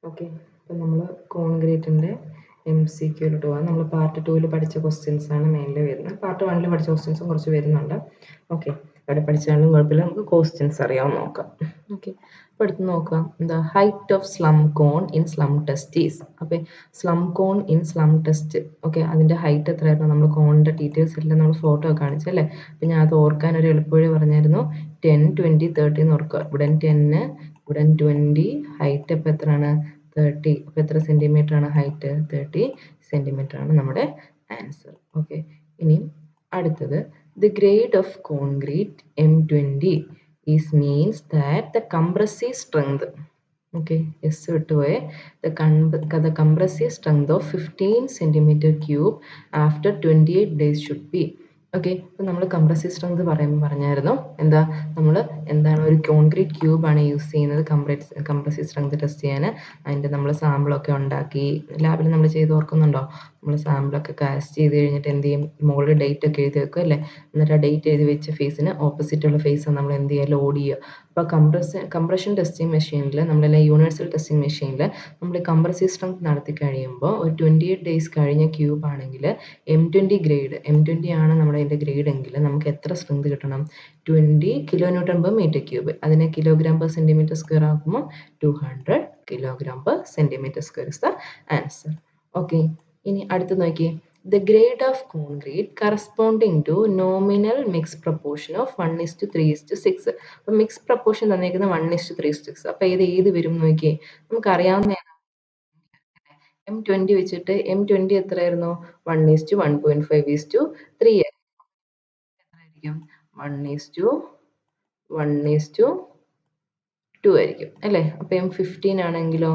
Okay, അപ്പം നമ്മൾ കോൺക്രീറ്റിൻ്റെ MCQയിലോട്ട് പോകാം. നമ്മൾ പാർട്ട് 2 പഠിച്ച ക്വസ്റ്റ്യൻസ് ആണ് മെയിൻലി വരുന്നത്. പാർട്ട് 1 പഠിച്ച ക്വസ്റ്റ്യൻസും കുറച്ച് വരുന്നുണ്ട്. ഓക്കെ, അവിടെ പഠിച്ചാലും കുഴപ്പമില്ല, നമുക്ക് ക്വസ്റ്റ്യൻസ് അറിയാമെന്ന് നോക്കാം. ഓക്കെ, അപ്പോൾ എടുത്ത് നോക്കാം. എന്താ height of slump cone in slump test is. അപ്പോൾ slump cone in slump test, okay, അതിൻ്റെ ഹൈറ്റ് എത്രയായിരുന്നു? നമ്മൾ കോണിൻ്റെ ഡീറ്റെയിൽസ് എല്ലാം നമ്മൾ ഫോട്ടോ ഒക്കെ കാണിച്ചല്ലേ. അപ്പോൾ ഞാൻ അത് ഓർക്കാൻ ഒരു എളുപ്പവഴി പറഞ്ഞായിരുന്നു, 10, 20, 30 എന്ന് ഓർക്കുക. ഇവിടെ 10, ഇവിടെ 20, ഹൈറ്റ് അപ്പോൾ എത്രയാണ്? 30. അപ്പോൾ എത്ര സെൻറ്റിമീറ്റർ ആണ് ഹൈറ്റ്? 30 സെൻറ്റിമീറ്റർ ആണ് നമ്മുടെ ആൻസർ. ഓക്കെ, ഇനി അടുത്തത് the grade of concrete M20 is means that the compressive strength, okay, S വിട്ടുപോയെ, the compressive strength of 15 cm³ after 28 days should be. Okay, അപ്പോൾ നമ്മൾ കംപ്രസീവ് സ്ട്രെങ്ത് പറഞ്ഞായിരുന്നു. എന്താ, നമ്മൾ എന്താണ് ഒരു കോൺക്രീറ്റ് ക്യൂബാണ് യൂസ് ചെയ്യുന്നത് കംപ്രസീവ് സ്ട്രെങ്ത് ടെസ്റ്റ് ചെയ്യാൻ. അതിൻ്റെ നമ്മൾ സാമ്പിളൊക്കെ ഉണ്ടാക്കി ലാബിൽ നമ്മൾ ചെയ്ത് ഓർക്കുന്നുണ്ടോ? നമ്മൾ സാമ്പിളൊക്കെ കാസ്റ്റ് ചെയ്ത് കഴിഞ്ഞിട്ട് എന്ത് ചെയ്യും? മുകളിൽ ഡേറ്റ് ഒക്കെ എഴുതി വെക്കും അല്ലേ. എന്നിട്ട് ആ ഡേറ്റ് എഴുതി വെച്ച ഫേസിന് ഓപ്പോസിറ്റുള്ള ഫേസ് നമ്മൾ എന്ത് ചെയ്യുക? ലോഡ് ചെയ്യുക. അപ്പോൾ കംപ്രഷൻ ടെസ്റ്റിംഗ് മെഷീനിൽ, നമ്മളെല്ലാം യൂണിവേഴ്സൽ ടെസ്റ്റിംഗ് മെഷീനിൽ നമ്മൾ കംപ്രസീവ് സ്ട്രെങ്ത് നടത്തി കഴിയുമ്പോൾ ഒരു 28 ഡേയ്സ് കഴിഞ്ഞ ക്യൂബ് ആണെങ്കിൽ M20 ഗ്രേഡ്, M20 ആണ് നമ്മുടെ അതിൻ്റെ ഗ്രേഡ് എങ്കിൽ നമുക്ക് എത്ര സ്ട്രെങ്ത് കിട്ടണം? 20 kN/m³. അതിനെ kg/cm² ആക്കുമ്പോൾ 200 kg/cm² is the answer. Okay, ഇനി അടുത്ത് നോക്കിയേ. The grade of concrete corresponding to nominal mixed proportion of 1:3:6. അപ്പോൾ മിക്സ് പ്രപ്പോർഷൻ തന്നേക്കുന്നത് 1:3:6. അപ്പോൾ ഏത് വരും നോക്കിയേ. നമുക്കറിയാവുന്ന M20 വെച്ചിട്ട് M20 എത്രയായിരുന്നു? 1:1.5:3 എത്രയായിരിക്കും? 1:1:2 ആയിരിക്കും അല്ലേ. അപ്പോൾ M15 ആണെങ്കിലോ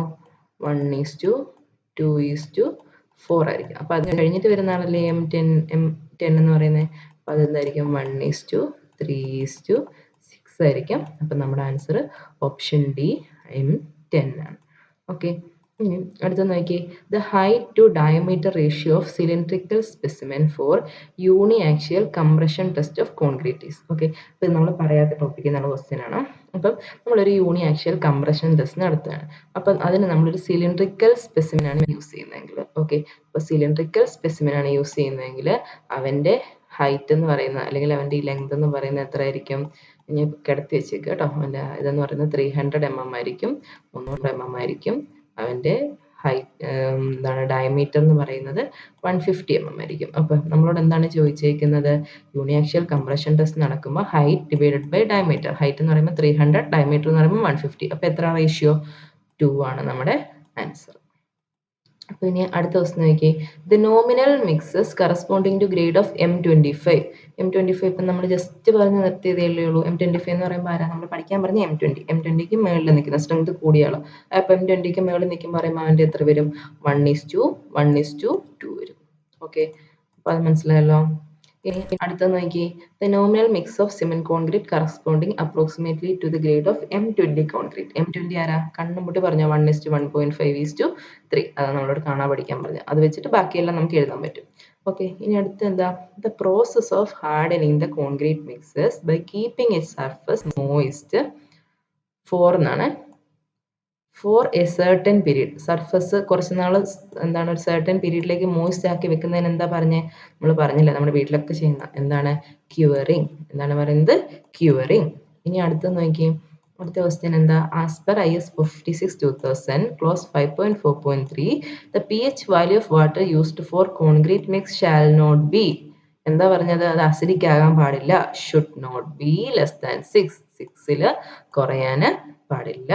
1:2:4 ആയിരിക്കും. അപ്പോൾ അത് കഴിഞ്ഞിട്ട് വരുന്ന ആളല്ലേ M10 എന്ന് പറയുന്നത്. അപ്പോൾ അതെന്തായിരിക്കും? 1:3:6 ആയിരിക്കും. അപ്പം നമ്മുടെ ആൻസർ ഓപ്ഷൻ ഡി M10 ആണ്. ഓക്കെ, അടുത്ത നോക്കി. The height to diameter ratio of cylindrical specimen for uniaxial compression test of concrete is. Okay, അപ്പോൾ നമ്മൾ പറയാത്ത ടോപ്പിക്കിൽ നിന്നുള്ള ക്വസ്റ്റ്യൻ ആണ്. അപ്പം നമ്മളൊരു യൂണി ആക്സിയൽ കംപ്രഷൻ ടെസ്റ്റ് നടത്തുകയാണ്. അപ്പം അതിന് നമ്മളൊരു സിലിണ്ട്രിക്കൽ സ്പെസിമെനാണ് യൂസ് ചെയ്യുന്നതെങ്കിൽ, ഓക്കെ, അപ്പോൾ സിലിണ്ട്രിക്കൽ സ്പെസിമെനാണ് യൂസ് ചെയ്യുന്നതെങ്കിൽ അവൻ്റെ ഹൈറ്റ് എന്ന് പറയുന്നത്, അല്ലെങ്കിൽ അവൻ്റെ ഈ ലെങ്ത് എന്ന് പറയുന്നത് എത്രയായിരിക്കും? ഇനി കിടത്തി വെച്ചേക്കുക കേട്ടോ. അവൻ്റെ ഇതെന്ന് പറയുന്നത് 300 mm ആയിരിക്കും, 300 mm ആയിരിക്കും. അവൻ്റെ എന്താണ് ഡയമീറ്റർ എന്ന് പറയുന്നത് 150 mm ആയിരിക്കും. അപ്പം നമ്മളോട് എന്താണ് ചോദിച്ചേക്കുന്നത്? യൂണിയാക്സിയൽ കംപ്രഷൻ ടെസ്റ്റ് നടക്കുമ്പോൾ height divided by diameter. Height എന്ന് പറയുമ്പോൾ 300, ഡയമീറ്റർ എന്ന് പറയുമ്പോൾ 150. അപ്പോൾ എത്ര റേഷ്യോ? 2 ആണ് നമ്മുടെ ആൻസർ. അപ്പോൾ ഇനി അടുത്ത ക്വസ്റ്റ്യൻ നോക്കി. The nominal mixes corresponding to grade of M25. M25 ഇപ്പം നമ്മൾ ജസ്റ്റ് പറഞ്ഞ് നിർത്തിയതേ ഉള്ളൂ. M25 എന്ന് പറയുമ്പോൾ ആരാ? നമ്മൾ പഠിക്കാൻ പറഞ്ഞ M20ക്ക് മുകളിൽ നിൽക്കുന്ന സ്ട്രെങ്ത് കൂടിയ ആളാണ്. അപ്പോൾ M20ക്ക് മുകളിൽ നിൽക്കുമ്പോൾ പറയുമ്പോൾ അവൻ്റെ എത്ര വരും? 1:1:2 വരും. ഓക്കെ, അപ്പോൾ അത് മനസ്സിലായല്ലോ. ഇനി അടുത്ത നോക്കി. The nominal mix of cement concrete corresponding approximately to the grade of M20 concrete. M20 ആരാ? കണ്ണുമുട്ടി പറഞ്ഞ 1:1.5:3. അതാണ് നമ്മളോട് കാണാൻ പഠിക്കാൻ പറഞ്ഞത്. അത് വെച്ചിട്ട് ബാക്കിയെല്ലാം നമുക്ക് എഴുതാൻ പറ്റും. ഓക്കെ, ഇനി അടുത്ത എന്താ? The process of hardening the concrete mixes by keeping it surface moist for എന്നാണ്. For a certain period. Surface കുറച്ച് നാൾ എന്താണ് ഒരു സർട്ടൻ പീരീഡിലേക്ക് മോയിസ്റ്റ് ആക്കി വെക്കുന്നതിന് എന്താ പറഞ്ഞേ? നമ്മൾ പറഞ്ഞില്ല, നമ്മുടെ വീട്ടിലൊക്കെ ചെയ്യുന്ന എന്താണ്? ക്യൂറിങ്. എന്താണ് പറയുന്നത്? ക്യൂറിങ്. ഇനി അടുത്ത് നോക്കി. അടുത്ത ക്വസ്റ്റ്യൻ എന്താ? As per IS 56/2000 clause 5.4.3 the pH value of water used for concrete mix shall not be. എന്താ പറഞ്ഞത്? അത് അസിഡിക് ആകാൻ പാടില്ല. Should not be less than 6. 6ൽ കുറയാൻ പാടില്ല.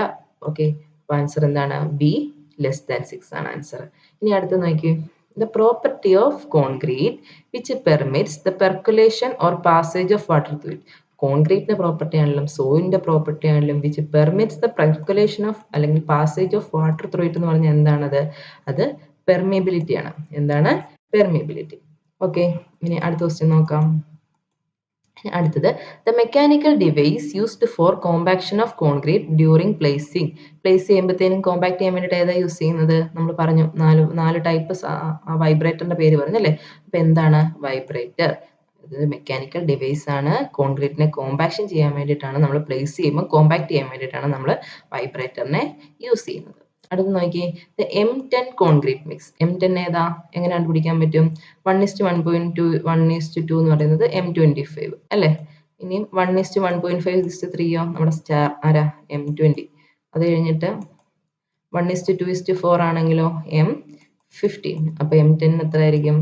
ഓക്കെ, അപ്പോൾ ആൻസർ എന്താണ്? ബി, ലെസ് ദാൻ 6 ആണ് ആൻസർ. ഇനി അടുത്ത് നോക്കി. The property of concrete which permits the percolation or passage of water through it. കോൺക്രീറ്റിന്റെ പ്രോപ്പർട്ടി ആണെങ്കിലും സോയിലിന്റെ പ്രോപ്പർട്ടി ആണെങ്കിലും which permits the percolation of അല്ലെങ്കിൽ passage of water through it എന്ന് പറഞ്ഞാൽ എന്താണത്? അത് പെർമിയബിലിറ്റി ആണ്. എന്താണ്? പെർമിയബിലിറ്റി. ഓക്കെ, ഇനി അടുത്ത ക്വസ്റ്റ്യൻ നോക്കാം. അടുത്തത് the mechanical device used for compaction of concrete during placing. Place ചെയ്യുമ്പോഴത്തേനും കോമ്പാക്ട് ചെയ്യാൻ വേണ്ടിയിട്ട് ഏതാ യൂസ് ചെയ്യുന്നത്? നമ്മൾ പറഞ്ഞു നാല് ടൈപ്പ് വൈബ്രേറ്ററിന്റെ പേര് പറഞ്ഞല്ലേ. അപ്പൊ എന്താണ് വൈബ്രേറ്റർ? ഇത് മെക്കാനിക്കൽ ഡിവൈസ് ആണ്. കോൺക്രീറ്റിനെ കോമ്പാക്ഷൻ ചെയ്യാൻ വേണ്ടിയിട്ടാണ് നമ്മൾ പ്ലേസ് ചെയ്യുമ്പോൾ കോമ്പാക്ട് ചെയ്യാൻ വേണ്ടിയിട്ടാണ് നമ്മൾ വൈബ്രേറ്ററിനെ യൂസ് ചെയ്യുന്നത്. അടുത്ത് നോക്കിയേ, M10 കോൺക്രീറ്റ് മിക്സ്. M10 ഏതാ, എങ്ങനെ കണ്ടുപിടിക്കാൻ പറ്റും? 1:1.2 1:2 എന്ന് പറയുന്നത് M25 അല്ലേ? ഇനിയും 1:1.5:3 നമ്മുടെ സ്റ്റാർ ആരാ, M20. അത് കഴിഞ്ഞിട്ട് 1:2:4 ആണെങ്കിലോ M15. അപ്പൊ M10 എത്ര ആയിരിക്കും?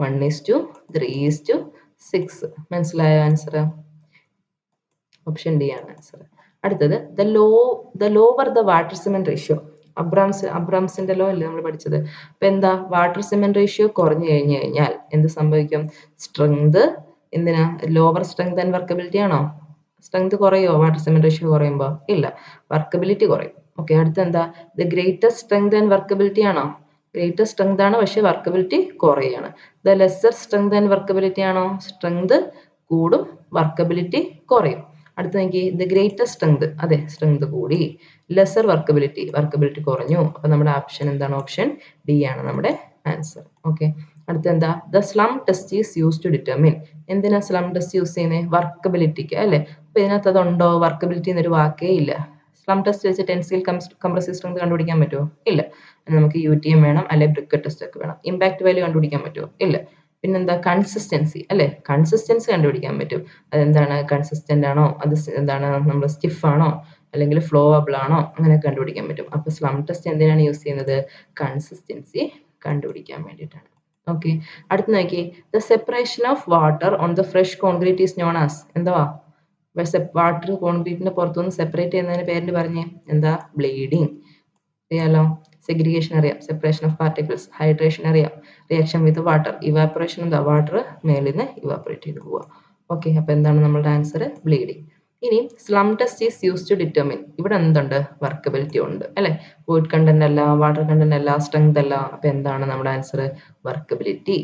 1:3:6. മനസ്സിലായോ ആൻസർ? ഓപ്ഷൻ ഡി ആണ് ആൻസർ. അടുത്തത് the lower the water cement ratio. അബ്രാംസിന്റെ ലോ അല്ലേ നമ്മൾ പഠിച്ചത്. അപ്പൊ എന്താ, വാട്ടർ സിമെന്റ് റേഷ്യോ കുറഞ്ഞു കഴിഞ്ഞാൽ എന്ത് സംഭവിക്കും? സ്ട്രെങ്ത് എന്തിനാ, ലോവർ സ്ട്രെങ്ത് ആൻഡ് വർക്കബിലിറ്റി ആണോ? സ്ട്രെങ്ത് കുറയോ വാട്ടർ സിമെന്റ് റേഷ്യോ കുറയുമ്പോൾ? ഇല്ല, വർക്കബിലിറ്റി കുറയും. ഓക്കെ, അടുത്ത എന്താ, the greatest strength and workability ആണോ? ഗ്രേറ്റസ്റ്റ് സ്ട്രെങ്ത് ആണ്, പക്ഷെ വർക്കബിലിറ്റി കുറയാണ്. The lesser strength and workability ആണോ? സ്ട്രെങ്ത് കൂടും, വർക്കബിലിറ്റി കുറയും. അടുത്ത് നോക്കി, ദ ഗ്രേറ്റസ്റ്റ് സ്ട്രെങ്ത്, അതെ സ്ട്രെങ്ത് കൂടി, ലെസർ വർക്കബിലിറ്റി കുറഞ്ഞു. അപ്പൊ നമ്മുടെ ഓപ്ഷൻ എന്താണ്? ഓപ്ഷൻ ഡി ആണ് നമ്മുടെ ആൻസർ. ഓക്കെ, അടുത്ത എന്താ, the slump test is use to determine. എന്തിനാ സ്ലം ടെസ്റ്റ് യൂസ് ചെയ്യുന്നത്? വർക്കബിലിറ്റിക്ക് അല്ലേ. അപ്പൊ ഇതിനകത്ത് അതുണ്ടോ? വർക്കബിലിറ്റി എന്നൊരു വാക്കേ ഇല്ല. സ്ലം ടെസ്റ്റ് വെച്ച് ടെൻസൈൽ കംപ്രസീവ് സ്ട്രെങ്ത് കണ്ടുപിടിക്കാൻ പറ്റുമോ? ഇല്ല. നമുക്ക് UTM വേണം, അല്ലെങ്കിൽ ബ്രിക്കറ്റ് ടെസ്റ്റ് ഒക്കെ വേണം. ഇമ്പാക്ട് വാല്യൂ കണ്ടുപിടിക്കാൻ പറ്റുമോ? ഇല്ല. പിന്നെന്താ, കൺസിസ്റ്റൻസി അല്ലെ, കൺസിസ്റ്റൻസി കണ്ടുപിടിക്കാൻ പറ്റും. അതെന്താണ്, കൺസിസ്റ്റന്റ് ആണോ, അത് എന്താണ്, നമ്മൾ സ്റ്റിഫ് ആണോ, അല്ലെങ്കിൽ ഫ്ലോവബിൾ ആണോ, അങ്ങനെയൊക്കെ കണ്ടുപിടിക്കാൻ പറ്റും. അപ്പൊ സ്ലം ടെസ്റ്റ് എന്തിനാണ് യൂസ് ചെയ്യുന്നത്? കൺസിസ്റ്റൻസി കണ്ടുപിടിക്കാൻ വേണ്ടിയിട്ടാണ്. ഓക്കെ, അടുത്ത് നോക്കി, the separation of water on the fresh concrete is known as. എന്താ, വാട്ടർ കോൺക്രീറ്റിന്റെ പുറത്തുനിന്ന് സെപ്പറേറ്റ് ചെയ്യുന്നതിന് പേരിൽ പറഞ്ഞേ, എന്താ, ബ്ലീഡിങ്. അറിയാലോ, സെഗ്രിഗേഷൻ അറിയാം, സെപ്പറേഷൻ ഓഫ് പാർട്ടിക്കിൾസ്, ഹൈഡ്രേഷൻ അറിയാം, റിയാക്ഷൻ വിത്ത് വാട്ടർ, ഇവാപ്പറേഷൻ എന്താ, വാട്ടർ മേലിൽ നിന്ന് ഇവാപ്പറേറ്റ് ചെയ്ത് പോവുക. ഓക്കെ, അപ്പൊ എന്താണ് നമ്മളുടെ ആൻസർ? ബ്ലീഡിങ്. ഇനി slump test is use to determine. ഇവിടെ എന്തുണ്ട്? വർക്കബിലിറ്റി ഉണ്ട് അല്ലെ. വോയിഡ് കണ്ടന്റ് അല്ല, വാട്ടർ കണ്ടന്റ് അല്ല, സ്ട്രെങ്ത് അല്ല. അപ്പൊ എന്താണ് നമ്മുടെ ആൻസർ? വർക്കബിലിറ്റി.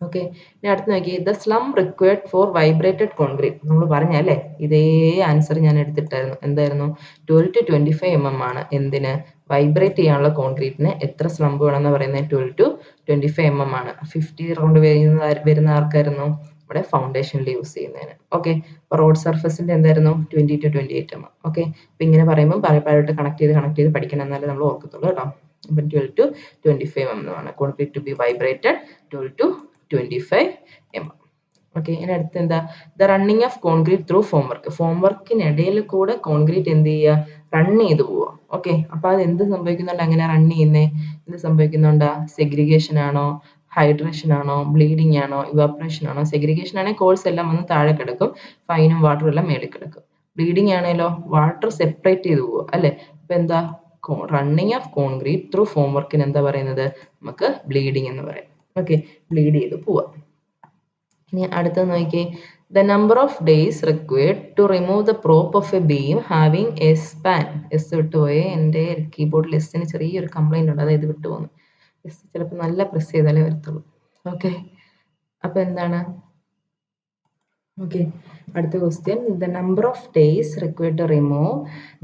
ഓക്കെ, ഇനി അടുത്ത് നോക്കി, the slump required for vibrated concrete. നമ്മൾ പറഞ്ഞല്ലേ, ഇതേ ആൻസർ ഞാൻ എടുത്തിട്ടായിരുന്നു. എന്തായിരുന്നു? 12 to 25 mm ആണ്. എന്തിന്? വൈബ്രേറ്റ് ചെയ്യാനുള്ള കോൺക്രീറ്റിന് എത്ര സ്ലംബ് വേണമെന്ന് പറയുന്നത്? 12 to 25 mm ആണ്. 50 റൗണ്ട് വരുന്ന ആർക്കായിരുന്നു? നമ്മുടെ ഫൗണ്ടേഷനിൽ യൂസ് ചെയ്യുന്നതിന്. ഓക്കെ, അപ്പൊ റോഡ് സർഫസിന്റെ എന്തായിരുന്നു? 20 to 28 mm. ഓക്കെ, അപ്പൊ ഇങ്ങനെ പറയുമ്പോൾ പലപ്പോഴായിട്ട് കണക്ട് ചെയ്ത് പഠിക്കണം, എന്നാലേ നമ്മൾ ഓർക്കത്തുള്ളൂ കേട്ടോ. അപ്പം 12 to 25 mm ആണ് concrete to be vibrated. 12 to 25 mm. Okay, ഇനി അടുത്ത് എന്താ, the running of concrete through formwork. Form വർക്കിനിടയിൽ കൂടെ കോൺക്രീറ്റ് എന്ത് ചെയ്യുക? റൺ ചെയ്ത് പോവുക. ഓക്കെ, അപ്പൊ അത് എന്ത് സംഭവിക്കുന്നുണ്ട്? അങ്ങനെ റൺ ചെയ്യുന്നേ എന്ത് സംഭവിക്കുന്നുണ്ട്? സെഗ്രിഗേഷൻ ആണോ, ഹൈഡ്രേഷൻ ആണോ, ബ്ലീഡിങ് ആണോ, ഇവാപ്പറേഷൻ ആണോ? സെഗ്രിഗേഷൻ ആണെങ്കിൽ കോൾസ് എല്ലാം വന്ന് താഴെ കിടക്കും, ഫൈനും വാട്ടറും എല്ലാം മേളിൽ കിടക്കും. ബ്ലീഡിങ് ആണെങ്കിലോ വാട്ടർ സെപ്പറേറ്റ് ചെയ്ത് പോവുക അല്ലെ. അപ്പൊ എന്താ, running of concrete through form വർക്കിന് എന്താ പറയുന്നത്? നമുക്ക് ബ്ലീഡിങ് എന്ന് പറയും. ഓക്കെ, ബ്ലീഡ് ചെയ്ത് പോവാം. ഇനി അടുത്തത് നോക്കിയേ, the number of days required to remove the prop of a beam having a span. S വിട്ടുപോയേ, എൻ്റെ കീബോർഡിൽ എസ്സിന് ചെറിയൊരു കംപ്ലൈന്റ് ഉണ്ട്, അതായത് വിട്ടുപോകുന്നു. എസ് ചിലപ്പോൾ നല്ല പ്രസ് ചെയ്താലേ വരത്തുള്ളൂ. ഓക്കെ, അപ്പൊ എന്താണ്? ഓക്കെ, അടുത്ത question, the number of days required to remove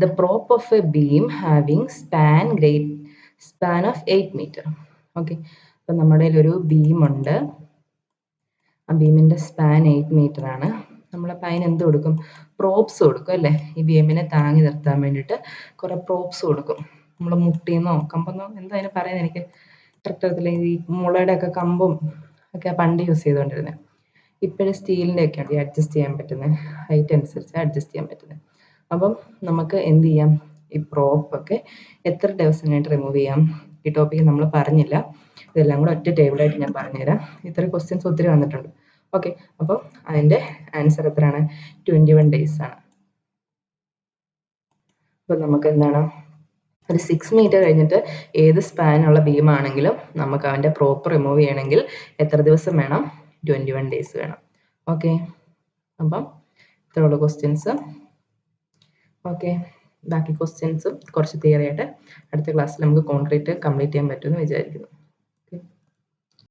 the prop of a beam having span of 8 meter. Okay, അപ്പൊ നമ്മുടെ ഒരു ബീം ഉണ്ട്, ആ ബീമിന്റെ സ്പാൻ 8 meter ആണ്. നമ്മളപ്പോൾ അതിന് എന്ത് കൊടുക്കും? പ്രോപ്സ് കൊടുക്കും അല്ലേ. ഈ ബീമിനെ താങ്ങി നിർത്താൻ വേണ്ടിയിട്ട് കുറെ പ്രോപ്സ് കൊടുക്കും. നമ്മൾ മുട്ടിന്നോ കമ്പെന്നോ എന്താ അതിന് പറയുന്നത്, എനിക്ക് കറക്റ്റ് അറിയത്തില്ല. ഈ മുളയുടെ ഒക്കെ കമ്പും ഒക്കെ പണ്ട് യൂസ് ചെയ്തുകൊണ്ടിരുന്നത്. ഇപ്പോഴും സ്റ്റീലിൻ്റെ ഒക്കെ ഉണ്ട് അഡ്ജസ്റ്റ് ചെയ്യാൻ പറ്റുന്നത്, ഹൈറ്റ് അനുസരിച്ച് അഡ്ജസ്റ്റ് ചെയ്യാൻ പറ്റുന്നത്. അപ്പം നമുക്ക് എന്ത് ചെയ്യാം? ഈ പ്രോപ്പ് ഒക്കെ എത്ര ദിവസം കഴിഞ്ഞിട്ട് റിമൂവ് ചെയ്യാം? ഈ ടോപ്പിക്ക് നമ്മൾ പറഞ്ഞില്ല, ഇതെല്ലാം കൂടെ ഒറ്റ ടേബിളായിട്ട് ഞാൻ പറഞ്ഞുതരാം. ഇത്ര ക്വസ്റ്റ്യൻസ് ഒത്തിരി വന്നിട്ടുണ്ട്. ഓക്കെ, അപ്പം അതിൻ്റെ ആൻസർ എത്രയാണ്? 21 days ആണ്. അപ്പം നമുക്ക് എന്താണ്, ഒരു 6 meter കഴിഞ്ഞിട്ട് ഏത് സ്പാനുള്ള ബീമാണെങ്കിലും നമുക്ക് അവൻ്റെ പ്രോപ്പ് റിമൂവ് ചെയ്യണമെങ്കിൽ എത്ര ദിവസം വേണം? 21 days വേണം. ഓക്കെ, അപ്പം ഇത്രയുള്ള ക്വസ്റ്റ്യൻസ്. ഓക്കെ, ബാക്കി ക്വസ്റ്റ്യൻസും കുറച്ച് തിയറി ആയിട്ട് അടുത്ത ക്ലാസ്സിൽ നമുക്ക് കോൺക്രീറ്റ് കംപ്ലീറ്റ് ചെയ്യാൻ പറ്റുമെന്ന് വിചാരിക്കുന്നു.